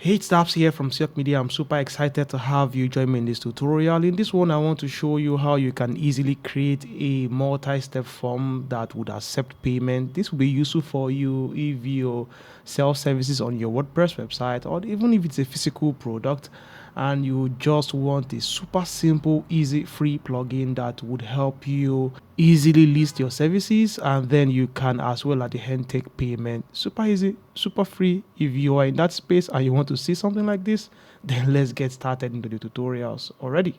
Hey, it's Daps here from Silk Media. I'm super excited to have you join me in this tutorial. In this one, I want to show you how you can easily create a multi-step form that would accept payment. This will be useful for you if you sell services on your WordPress website, or even if it's a physical product and you just want a super simple, easy, free plugin that would help you easily list your services, and then you can as well at the end take payment. Super easy, super free. If you are in that space and you want to see something like this, then let's get started into the tutorials already.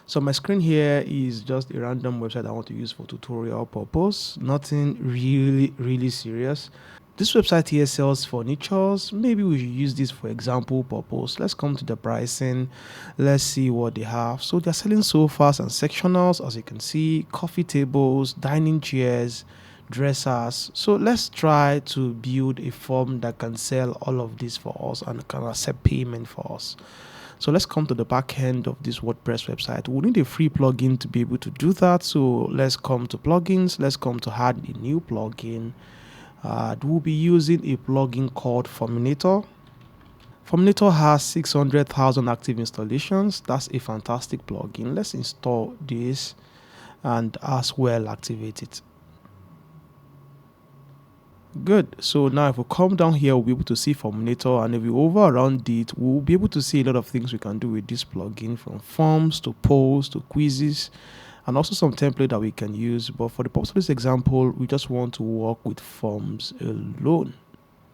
So my screen here is just a random website I want to use for tutorial purpose. Nothing really serious. This website here sells furnitures. Maybe we should use this for example purpose. Let's come to the pricing. Let's see what they have. So they're selling sofas and sectionals, as you can see, coffee tables, dining chairs, dressers. So let's try to build a form that can sell all of this for us and can accept payment for us. So let's come to the back end of this WordPress website. We need a free plugin to be able to do that. So let's come to plugins. Let's come to add a new plugin. We'll be using a plugin called Forminator. Forminator has 600,000 active installations. That's a fantastic plugin. Let's install this and as well activate it. Good. So now if we come down here, we'll be able to see Forminator, and if we hover around it, we'll be able to see a lot of things we can do with this plugin, from forms to polls to quizzes, and also some template that we can use. But for the purpose of this example, we just want to work with forms alone.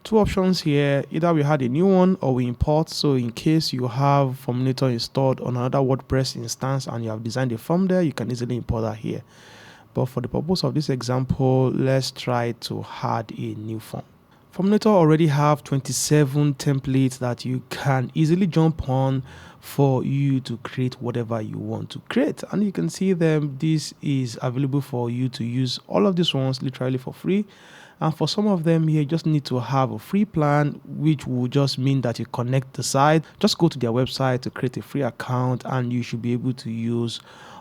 Two options here: either we add a new one or we import. So in case you have Forminator installed on another WordPress instance and you have designed a form there, you can easily import that here. But for the purpose of this example, let's try to add a new form. Forminator already have 27 templates that you can easily jump on for you to create whatever you want to create. And you can see them. This is available for you to use all of these ones literally for free. And for some of them here, you just need to have a free plan, which will just mean that you connect the site. Just go to their website to create a free account, and you should be able to use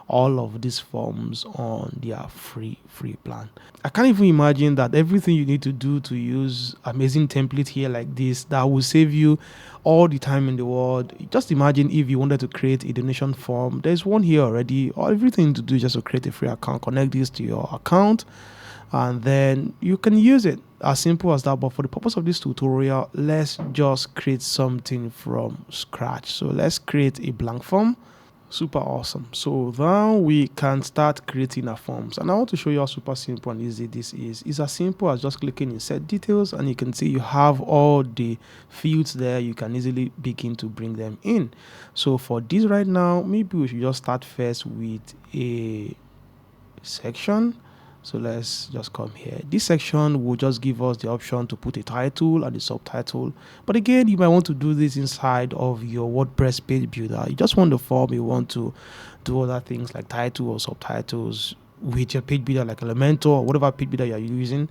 all of these forms on their free plan. I can't even imagine that everything you need to do to use amazing template here like this that will save you all the time in the world. Just imagine if you wanted to create a donation form. There's one here already. All everything to do is just to create a free account, connect this to your account, and then you can use it. As simple as that. But for the purpose of this tutorial, let's just create something from scratch. So let's create a blank form. Super awesome. So now we can start creating our forms, and I want to show you how super simple and easy this is. It's as simple as just clicking insert details, and you can see you have all the fields there. You can easily begin to bring them in. So for this right now, maybe we should just start first with a section. So let's just come here. This section will just give us the option to put a title and a subtitle. But again, you might want to do this inside of your WordPress page builder. You just want the form, you want to do other things like title or subtitles with your page builder like Elementor or whatever page builder you're using.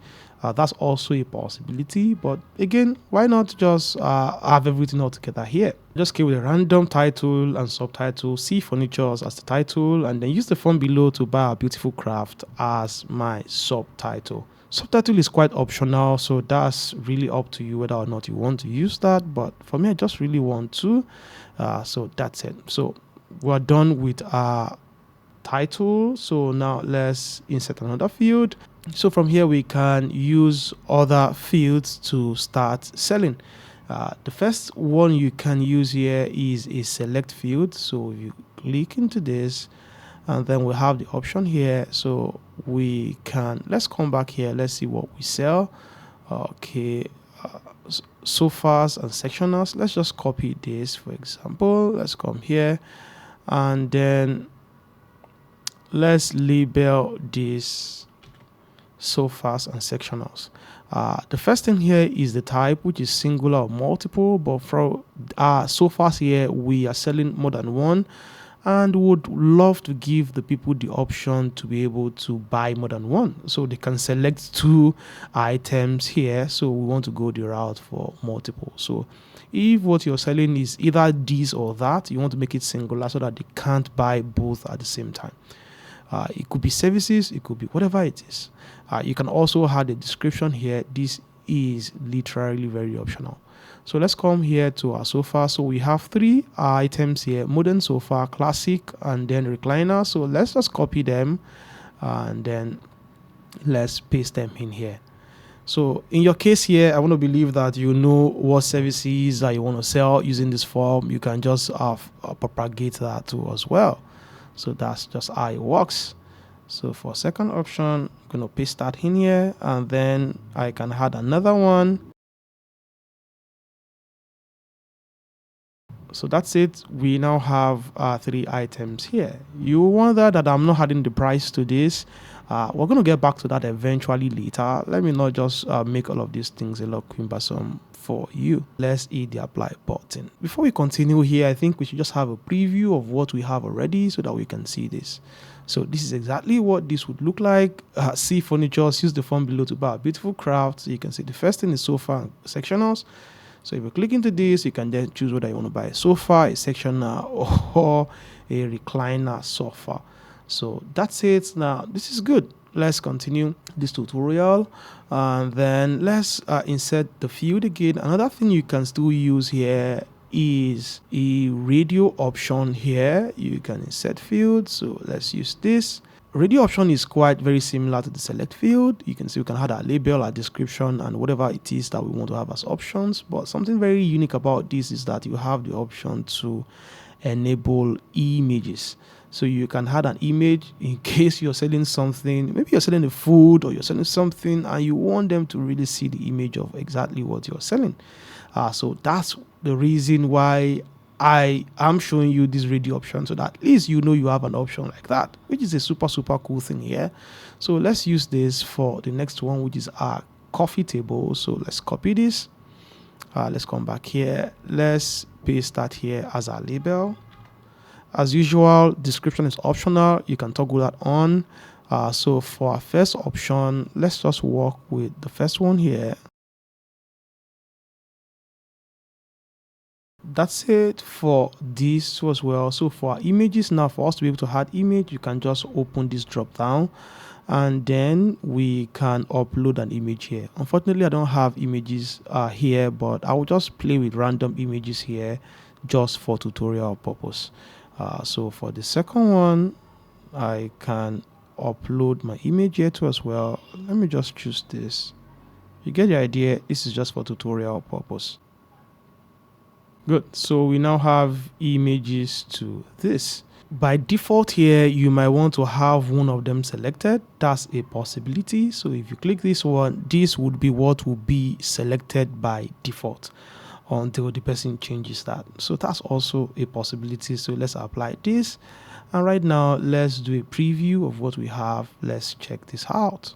That's also a possibility. But again, why not just have everything all together here? Just give it a random title and subtitle, see furnitures as the title, and then use the form below to buy a beautiful craft as my subtitle. Subtitle is quite optional, so that's really up to you whether or not you want to use that. But for me, I just really want to. So that's it. So we're done with our title. So now let's insert another field. So from here we can use other fields to start selling. The first one you can use here is a select field. So you click into this, and then we have the option here. So we can, let's come back here. Let's see what we sell. Okay. Sofas and sectionals. Let's just copy this, for example. Let's come here, and then let's label this sofas and sectionals. The first thing here is the type, which is singular or multiple, but for sofas here we are selling more than one, and would love to give the people the option to be able to buy more than one, so they can select two items here. So we want to go the route for multiple. So if what you're selling is either this or that, you want to make it singular so that they can't buy both at the same time. It could be services, it could be whatever it is. You can also add a description here. This is literally very optional. So let's come here to our sofa. So we have 3 items here: modern sofa, classic, and then recliner. So let's just copy them and then let's paste them in here. So in your case here, I want to believe that you know what services that you want to sell using this form. You can just propagate that too as well. So that's just how it works. So for second option, I'm going to paste that in here, and then I can add another one. So that's it. We now have 3 items here. You wonder that I'm not adding the price to this. We're going to get back to that eventually later. Let me not just make all of these things a lot cumbersome for you. Let's hit the apply button. Before we continue here, I think we should just have a preview of what we have already so that we can see this. So this is exactly what this would look like. See furniture, use the form below to buy a beautiful craft. So you can see the first thing is sofa and sectionals. So if you click into this, you can then choose whether you want to buy a sofa, a sectioner, or a recliner sofa. So that's it. Now this is good. Let's continue this tutorial, and then let's insert the field again. Another thing you can still use here is a radio option here. You can insert field. So let's use this. Radio option is quite very similar to the select field. You can see we can add a label, a description, and whatever it is that we want to have as options. But something very unique about this is that you have the option to enable images. So you can add an image in case you're selling something. Maybe you're selling a food or you're selling something and you want them to really see the image of exactly what you're selling. So that's the reason why I am showing you this radio option, so that at least you know you have an option like that, which is a super cool thing here. So let's use this for the next one, which is our coffee table. So let's copy this. Let's come back here. Let's paste that here as our label. As usual, description is optional. You can toggle that on. So for our first option, let's just work with the first one here. That's it for this as well. So for our images now, for us to be able to add image, you can just open this drop down and then we can upload an image here. Unfortunately, I don't have images here, but I will just play with random images here just for tutorial purpose. So for the second one, I can upload my image here too as well. Let me just choose this. You get the idea. This is just for tutorial purpose. Good. So we now have images to this. By default here, you might want to have one of them selected. That's a possibility. So if you click this one, this would be what will be selected by default until the person changes that. So that's also a possibility. So let's apply this. And right now, let's do a preview of what we have. Let's check this out.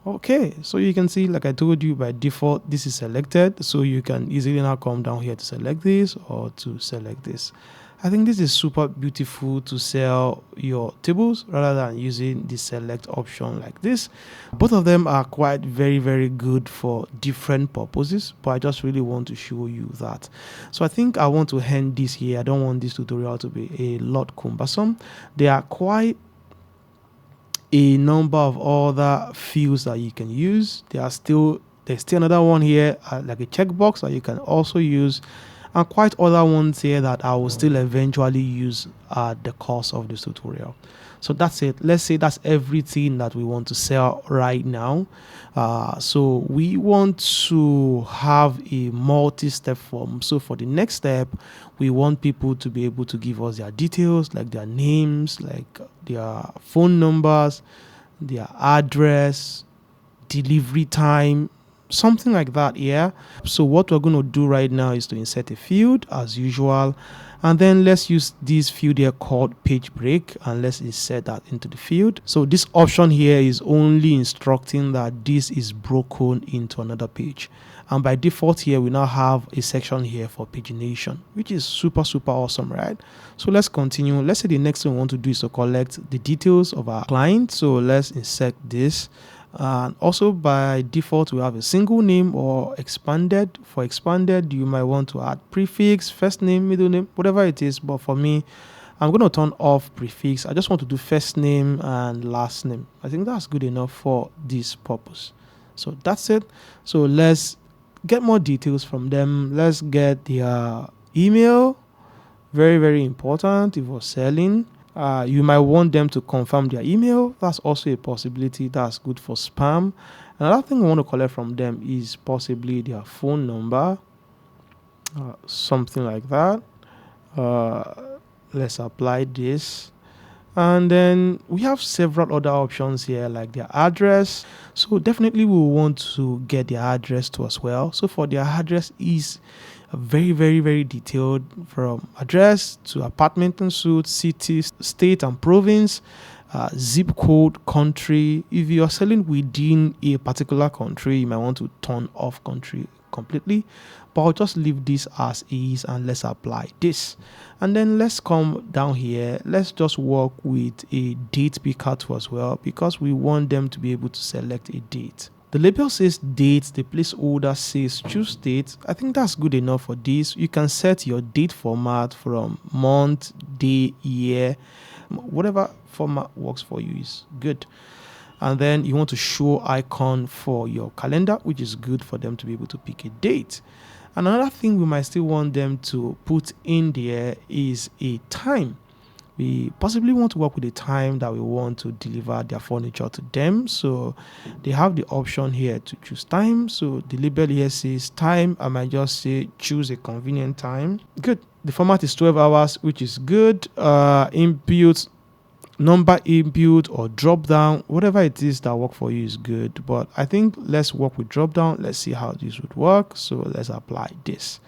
Okay, so you can see, like I told you, by default this is selected, so you can easily now come down here to select this or to select this. I think this is super beautiful to sell your tables rather than using the select option like this. Both of them are quite very good for different purposes, but I just really want to show you that. So I think I want to end this here. I don't want this tutorial to be a lot cumbersome. There are quite a number of other fields that you can use. There's still another one here, like a checkbox that you can also use, and quite other ones here that I will still eventually use at the course of this tutorial. So that's it. Let's say that's everything that we want to sell right now. So we want to have a multi-step form. So for the next step, we want people to be able to give us their details, like their names, like their phone numbers, their address, delivery time, something like that. Yeah. So what we're going to do right now is to insert a field as usual, and then let's use this field here called page break, and let's insert that into the field. So this option here is only instructing that this is broken into another page, and by default here we now have a section here for pagination, which is super awesome, right? So let's continue. Let's say the next thing we want to do is to collect the details of our client. So let's insert this. And also by default we have a single name or expanded. For expanded, you might want to add prefix, first name, middle name, whatever it is, but for me I'm going to turn off prefix. I just want to do first name and last name. I think that's good enough for this purpose. So that's it. So let's get more details from them. Let's get their email. Very, very important if we're selling. You might want them to confirm their email. That's also a possibility. That's good for spam. Another thing I want to collect from them is possibly their phone number, something like that. Let's apply this. And then we have several other options here, like their address. So definitely we want to get their address too as well. So for their address is very, very, very detailed, from address to apartment and suite, city, state and province, zip code, country. If you are selling within a particular country, you might want to turn off country completely, but I'll just leave this as is and let's apply this. And then let's come down here. Let's just work with a date picker too as well, because we want them to be able to select a date. The label says date, the placeholder says choose date. I think that's good enough for this. You can set your date format from month, day, year, whatever format works for you is good. And then you want to show icon for your calendar, which is good for them to be able to pick a date. Another thing we might still want them to put in there is a time. We possibly want to work with the time that we want to deliver their furniture to them. So they have the option here to choose time. So the label here says time. I might just say choose a convenient time. Good. The format is 12 hours, which is good. Input, number input or drop down, whatever it is that work for you is good. But I think let's work with drop down. Let's see how this would work. So let's apply this.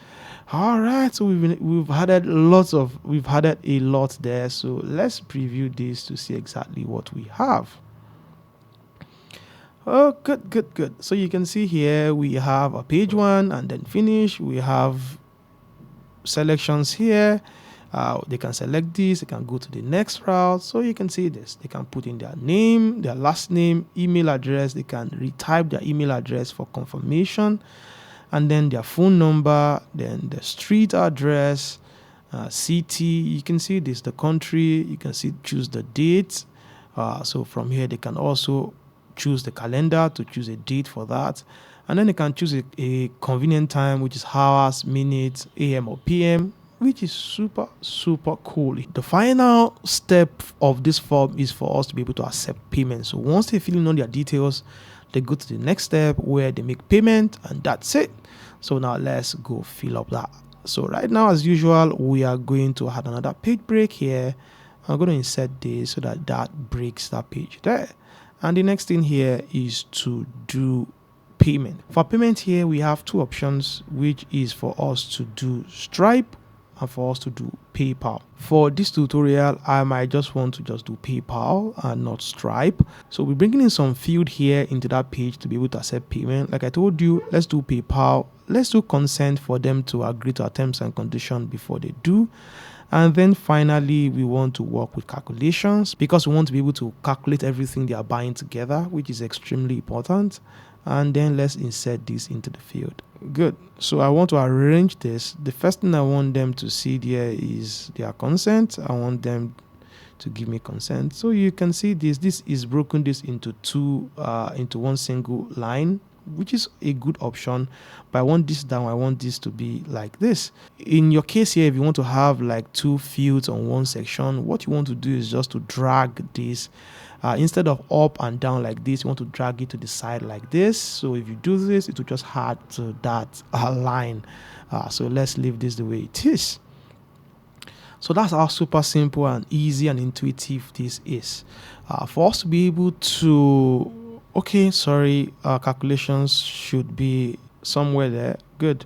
All right, so we've added a lot there. So let's preview this to see exactly what we have. Oh, good. So you can see here we have a page one and then finish. We have selections here. They can select this, they can go to the next route. So you can see this. They can put in their name, their last name, email address. They can retype their email address for confirmation, and then their phone number, then the street address, city. You can see this, the country. You can see choose the date. So from here they can also choose the calendar to choose a date for that, and then they can choose a convenient time, which is hours, minutes, AM or PM, which is super cool. The final step of this form is for us to be able to accept payment. So once they fill in all their details, they go to the next step where they make payment, and that's it. So now let's go fill up that. So right now, as usual, we are going to add another page break here. I'm going to insert this so that breaks that page there. And the next thing here is to do payment. For payment here, we have two options, which is for us to do Stripe and for us to do PayPal. For this tutorial, I might just want to just do PayPal and not Stripe. So we're bringing in some field here into that page to be able to accept payment. Like I told you, let's do PayPal. Let's do consent for them to agree to our terms and conditions before they do. And then finally, we want to work with calculations because we want to be able to calculate everything they are buying together, which is extremely important. And then let's insert this into the field. Good. So I want to arrange this. The first thing I want them to see there is their consent. I want them to give me consent. So you can see this is broken this into into one single line, which is a good option. But I want this down. I want this to be like this. In your case here, if you want to have like two fields on one section, what you want to do is just to drag this. Instead of up and down like this, you want to drag it to the side like this. So if you do this, it will just add to that line. So let's leave this the way it is. So that's how super simple and easy and intuitive this is. For us to be able to, calculations should be somewhere there. Good.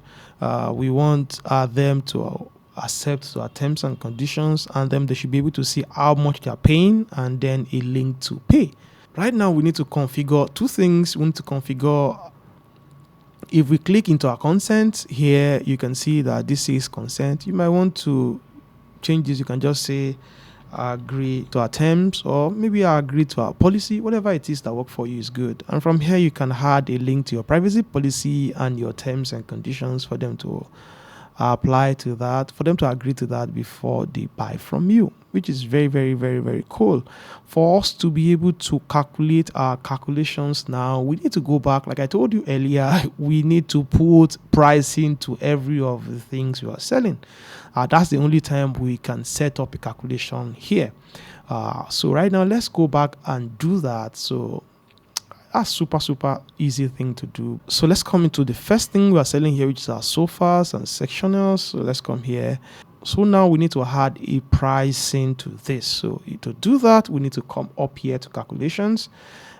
We want them to accept to our terms and conditions, and then they should be able to see how much they are paying and then a link to pay. Right now we need to configure two things. We need to configure, if we click into our consent here, you can see that this is consent. You might want to change this. You can just say agree to our terms, or maybe I agree to our policy. Whatever it is that work for you is good. And from here you can add a link to your privacy policy and your terms and conditions for them to apply to that, for them to agree to that before they buy from you, which is very, very, very, very cool. For us to be able to calculate our calculations now, we need to go back. Like I told you earlier, we need to put pricing to every of the things we are selling. That's the only time we can set up a calculation here. So right now, let's go back and do that. So that's super easy thing to do. So let's come into the first thing we are selling here, which is our sofas and sectionals. So let's come here. So now we need to add a pricing to this. So to do that, we need to come up here to calculations,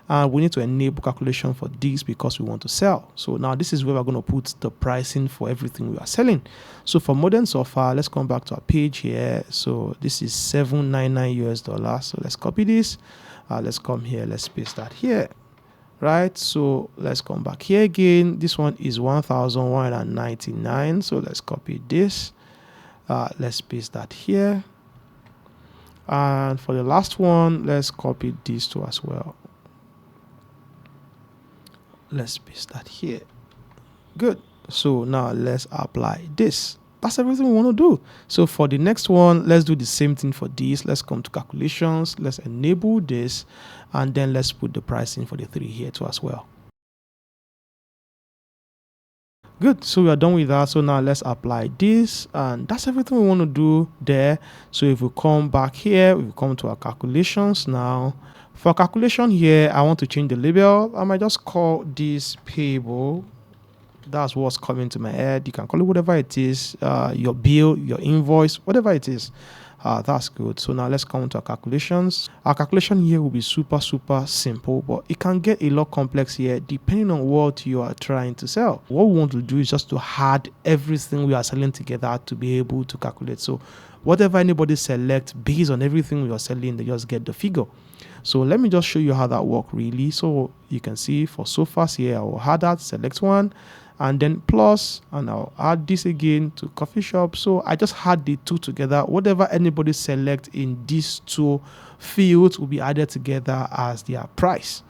and we need to enable calculation for this because we want to sell. So now this is where we're going to put the pricing for everything we are selling. So for modern sofa, let's come back to our page here. So this is $799. So let's copy this. Let's come here. Let's paste that here. Right, so let's come back here again. This one is 1,199. So let's copy this. Let's paste that here. And for the last one, let's copy these two as well. Let's paste that here. Good. So now let's apply this. That's everything we want to do. So for the next one, let's do the same thing for this. Let's come to calculations. Let's enable this. And then let's put the pricing for the 3 here too as well. Good. So we are done with that. So now let's apply this. And that's everything we want to do there. So if we come back here, we come to our calculations now. For calculation here, I want to change the label. I might just call this payable. That's what's coming to my head. You can call it whatever it is, your bill, your invoice, whatever it is. That's good. So now let's come to our calculations. Our calculation here will be super simple, but it can get a lot complex here depending on what you are trying to sell. What we want to do is just to add everything we are selling together to be able to calculate. So whatever anybody selects based on everything we are selling, they just get the figure. So let me just show you how that works really. So you can see for sofas here, I will add that, select one, and then plus, and I'll add this again to coffee shop. So I just add the two together. Whatever anybody select in these two fields will be added together as their price.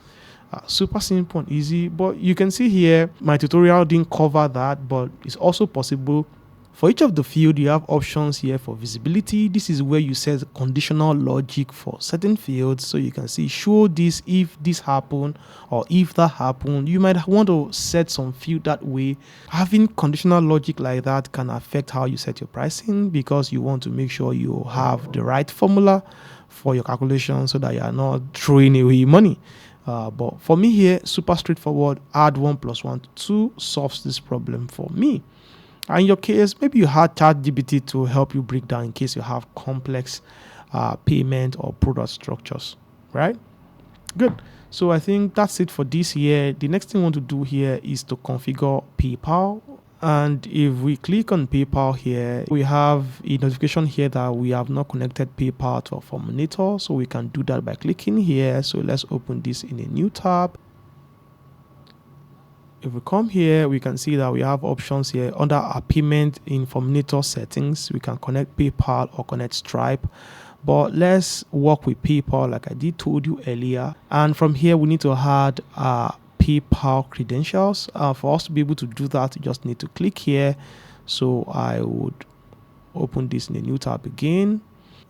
Super simple and easy, but you can see here my tutorial didn't cover that, but it's also possible. For each of the field, you have options here for visibility. This is where you set conditional logic for certain fields. So you can see, show this if this happened or if that happened. You might want to set some field that way. Having conditional logic like that can affect how you set your pricing, because you want to make sure you have the right formula for your calculation so that you are not throwing away money. But for me here, super straightforward. Add 1 + 1 = 2 solves this problem for me. And in your case, maybe you had ChatGPT to help you break down in case you have complex payment or product structures, right? Good. So I think that's it for this here. The next thing I want to do here is to configure PayPal. And if we click on PayPal here, we have a notification here that we have not connected PayPal to our Forminator. So we can do that by clicking here. So let's open this in a new tab. If we come here, we can see that we have options here under our payment in Forminator settings. We can connect PayPal or connect Stripe, but let's work with PayPal like I did told you earlier. And from here, we need to add PayPal credentials. For us to be able to do that, you just need to click here. So I would open this in a new tab again.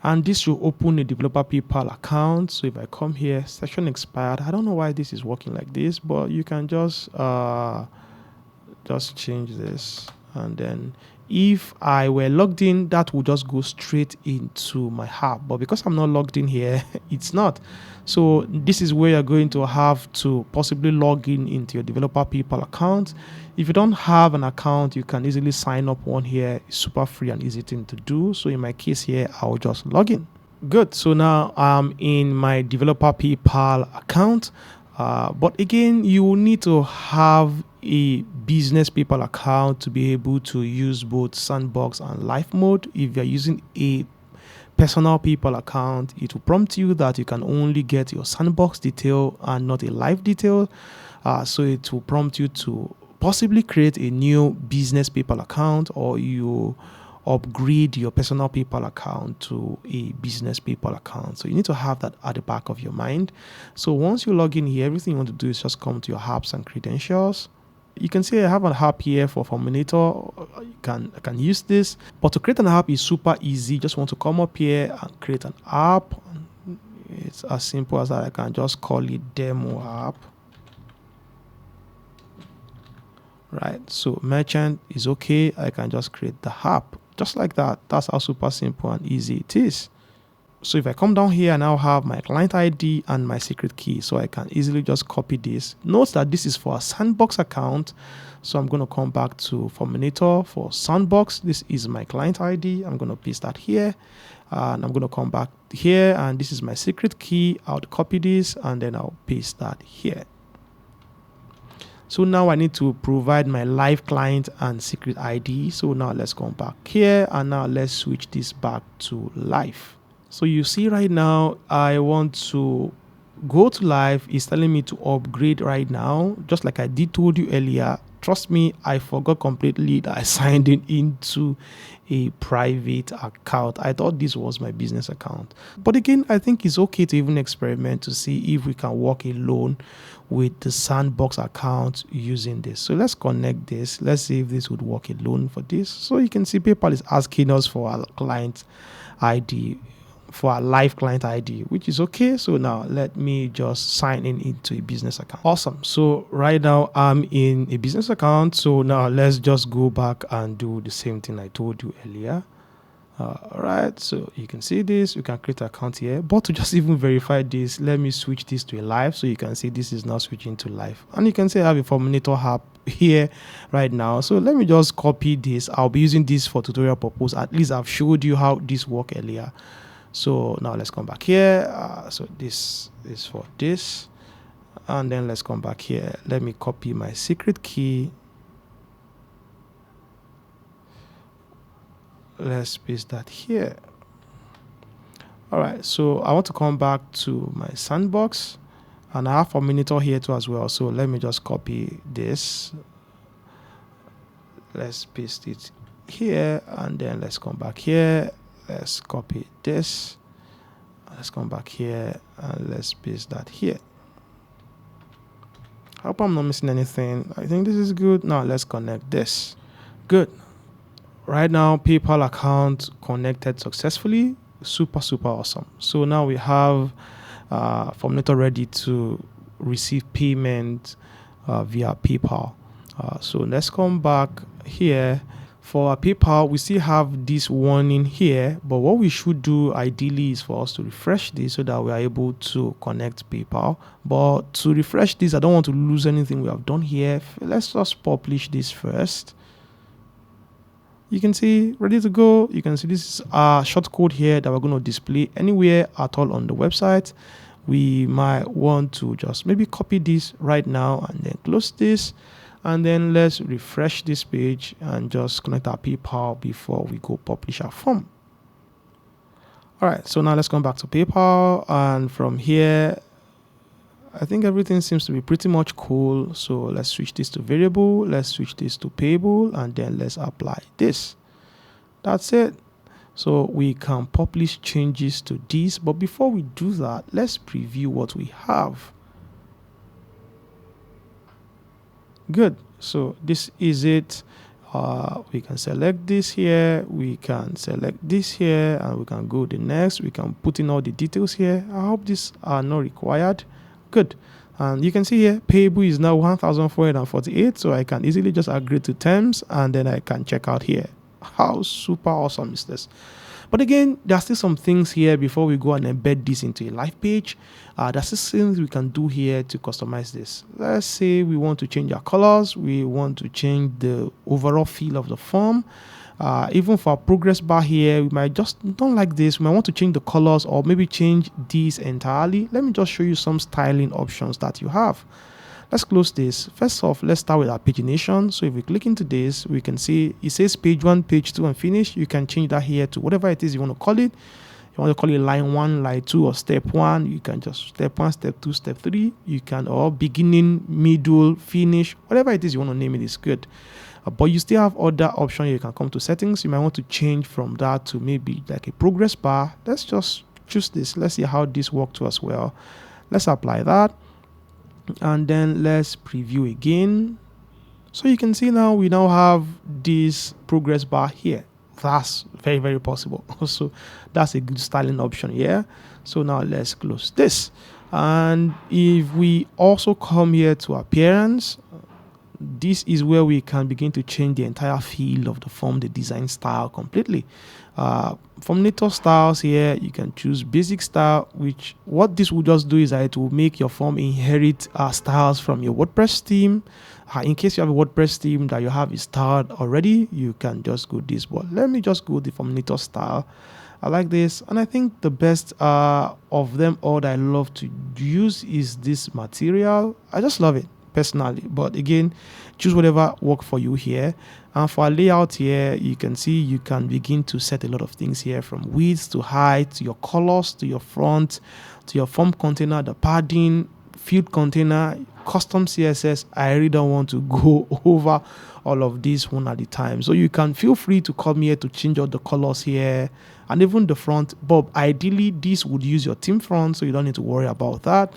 And this will open a developer PayPal account. So if I come here, session expired. I don't know why this is working like this, but you can just change this. And then if I were logged in, that would just go straight into my app. But because I'm not logged in here, it's not. So this is where you're going to have to possibly log in into your developer PayPal account. If you don't have an account, you can easily sign up one here. It's super free and easy thing to do. So in my case here, I'll just log in. Good. So now I'm in my developer PayPal account. But again, you will need to have a business PayPal account to be able to use both Sandbox and Live mode. If you're using a personal PayPal account, it will prompt you that you can only get your Sandbox detail and not a Live detail. So it will prompt you to possibly create a new business PayPal account, or you upgrade your personal PayPal account to a business PayPal account. So you need to have that at the back of your mind. So once you log in here, everything you want to do is just come to your apps and credentials. You can see I have an app here for Forminator. I can use this, but to create an app is super easy. Just want to come up here and create an app. It's as simple as that. I can just call it demo app. Right, so merchant is okay. I can just create the app just like that. That's how super simple and easy it is. So if I come down here, I now have my client ID and my secret key. So I can easily just copy this. Note that this is for a sandbox account. So I'm going to come back to Forminator for sandbox. This is my client ID. I'm going to paste that here. And I'm going to come back here. And this is my secret key. I'll copy this and then I'll paste that here. So now I need to provide my live client and secret ID. So now let's come back here and now let's switch this back to live. So you see right now, I want to go to live. It's telling me to upgrade right now, just like I did told you earlier. Trust me, I forgot completely that I signed into a private account. I thought this was my business account. But again, I think it's okay to even experiment to see if we can work alone with the sandbox account using this. So let's connect this. Let's see if this would work alone for this. So you can see PayPal is asking us for our client ID, for our live client ID, which is okay. So now let me just sign in into a business account. Awesome. So right now I'm in a business account. So now let's just go back and do the same thing I told you earlier. All right, so you can see this. You can create an account here, but to just even verify this, let me switch this to a live. So you can see this is now switching to live, and you can see I have a Forminator app here right now. So let me just copy this. I'll be using this for tutorial purpose. At least I've showed you how this worked earlier. So now let's come back here. So this is for this, and then let's come back here. Let me copy my secret key. Let's paste that here. All right, so I want to come back to my sandbox, and I have Forminator here too as well. So let me just copy this. Let's paste it here, and then let's come back here. Let's copy this. Let's come back here and let's paste that here. I hope I'm not missing anything. I think this is good. Now let's connect this. Good. Right now, PayPal account connected successfully. Super awesome. So now we have Forminator ready to receive payment via PayPal. So let's come back here. For our PayPal, we still have this warning here, but what we should do ideally is for us to refresh this so that we are able to connect PayPal. But to refresh this, I don't want to lose anything we have done here. Let's just publish this first. You can see ready to go. You can see this is our short code here that we're going to display anywhere at all on the website. We might want to just maybe copy this right now and then close this. And then let's refresh this page and just connect our PayPal before we go publish our form. All right, so now let's come back to PayPal. And from here, I think everything seems to be pretty much cool. So let's switch this to variable. Let's switch this to payable. And then let's apply this. That's it. So we can publish changes to this. But before we do that, let's preview what we have. Good. So this is it. We can select this here. We can select this here. And we can go the next. We can put in all the details here. I hope these are not required. Good. And you can see here, payable is now 1,448. So I can easily just agree to terms. And then I can check out here. How super awesome is this? But again, there are still some things here before we go and embed this into a live page. There's still things we can do here to customize this. Let's say we want to change our colors. We want to change the overall feel of the form. Even for our progress bar here, we might just don't like this. We might want to change the colors or maybe change these entirely. Let me just show you some styling options that you have. Let's close this. First off, let's start with our pagination. So if we click into this, we can see it says page 1, page 2, and finish. You can change that here to whatever it is you want to call it. You want to call it line 1, line 2, or step 1. You can just step 1, step 2, step 3. You can, or beginning, middle, finish, whatever it is you want to name it is good. But you still have other options. You can come to settings. You might want to change from that to maybe like a progress bar. Let's just choose this. Let's see how this works to us well. Let's apply that. And then let's preview again. So you can see now we now have this progress bar here. That's very, very possible. So that's a good styling option here. So now let's close this. And if we also come here to appearance, this is where we can begin to change the entire feel of the form, the design style completely. Forminator styles here, you can choose basic style, which what this will just do is that it will make your form inherit styles from your WordPress theme. In case you have a WordPress theme that you have installed already, you can just go this. But let me just go the Forminator style. I like this, and I think the best of them all that I love to use is this material. I just love it personally, but again, choose whatever work for you here. And for our layout here, you can see you can begin to set a lot of things here, from width to height to your colors to your front to your form container, the padding, field container, custom CSS. I really don't want to go over all of this one at a time, so you can feel free to come here to change all the colors here and even the front. But ideally this would use your theme front, so you don't need to worry about that.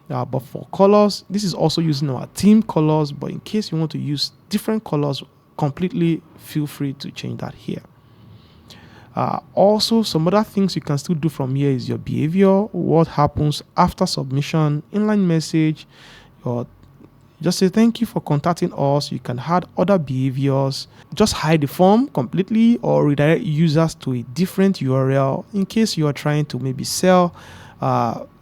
But for colors, this is also using our theme colors, but in case you want to use different colors completely, feel free to change that here. Also, some other things you can still do from here is your behavior, what happens after submission, inline message, or just say thank you for contacting us. You can add other behaviors, just hide the form completely, or redirect users to a different URL in case you are trying to maybe sell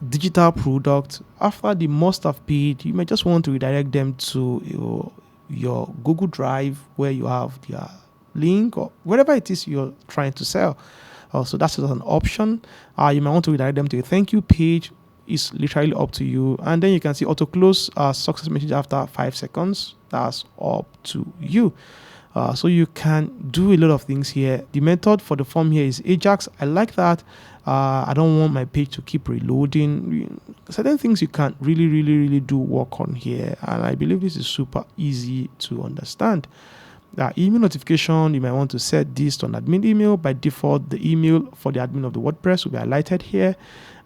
digital product. After the must have paid, you may just want to redirect them to your Google Drive where you have their link or whatever it is you're trying to sell. So that's an option. You might want to redirect them to a thank you page. It's literally up to you. And then you can see auto close success message after 5 seconds. That's up to you. So you can do a lot of things here. The method for the form here is Ajax. I like that. I don't want my page to keep reloading. Certain things you can really do work on here, and I believe this is super easy to understand. Email notification, you might want to set this to an admin email. By default, the email for the admin of the WordPress will be highlighted here,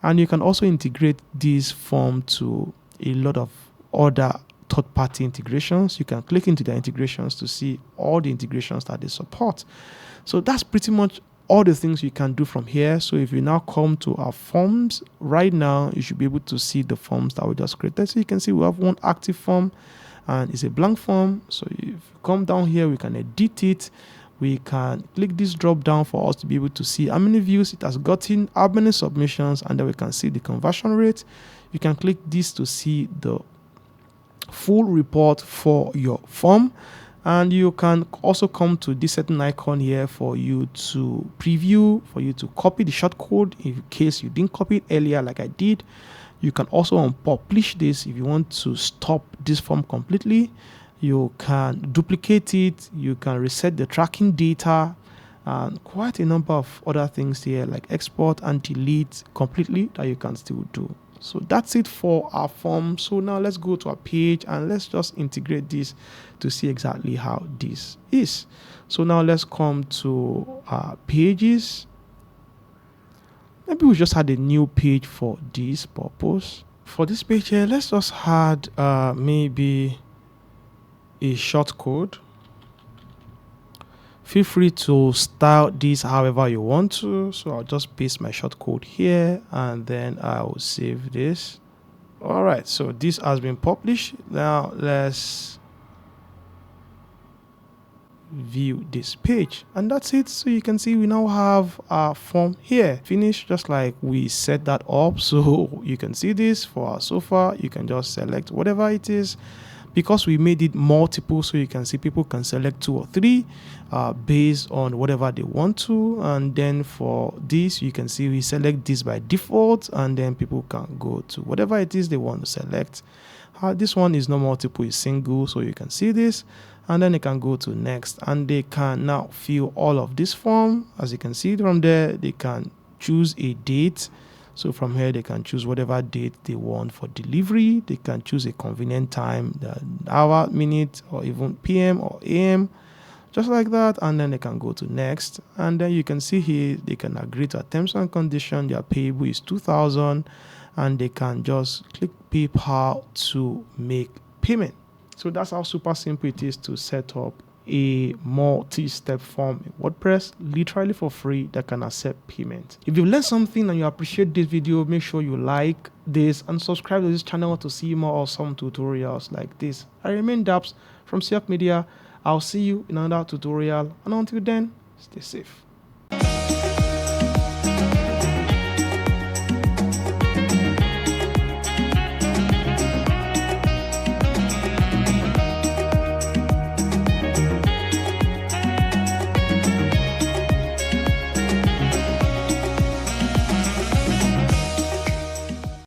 and you can also integrate this form to a lot of other third-party integrations. You can click into the integrations to see all the integrations that they support. So that's pretty much all the things you can do from here. So if you now come to our forms right now, you should be able to see the forms that we just created. So you can see we have one active form and it's a blank form. So if you come down here, we can edit it. We can click this drop down for us to be able to see how many views it has gotten, how many submissions, and then we can see the conversion rate. You can click this to see the full report for your form, and you can also come to this certain icon here for you to preview, for you to copy the shortcode in case you didn't copy it earlier like I did. You can also unpublish this if you want to stop this form completely. You can duplicate it, you can reset the tracking data, and quite a number of other things here like export and delete completely that you can still do. So that's it for our form. So now let's go to our page and let's just integrate this to see exactly how this is. So now let's come to our pages. Maybe we just add a new page for this purpose. For this page here, let's just add maybe a short code. Feel free to style this however you want to. So I'll just paste my short code here and then I will save this. All right, so this has been published. Now let's view this page, and that's it. So you can see we now have our form here finished, just like we set that up. So you can see this for our sofa. You can just select whatever it is. Because we made it multiple, so you can see people can select 2 or 3 based on whatever they want to. And then for this, you can see we select this by default, and then people can go to whatever it is they want to select. This one is not multiple, it's single, so you can see this, and then they can go to next, and they can now fill all of this form. As you can see from there, they can choose a date. So from here, they can choose whatever date they want for delivery. They can choose a convenient time, the hour, minute, or even PM or AM, just like that. And then they can go to next. And then you can see here, they can agree to a terms and condition. Their payable is 2,000, and they can just click PayPal to make payment. So that's how super simple it is to set up a multi-step form in WordPress literally for free that can accept payment. If you learned something and you appreciate this video, make sure you like this and subscribe to this channel to see more awesome tutorials like this. I remain Dabs from CF Media. I'll see you in another tutorial, and until then, stay safe.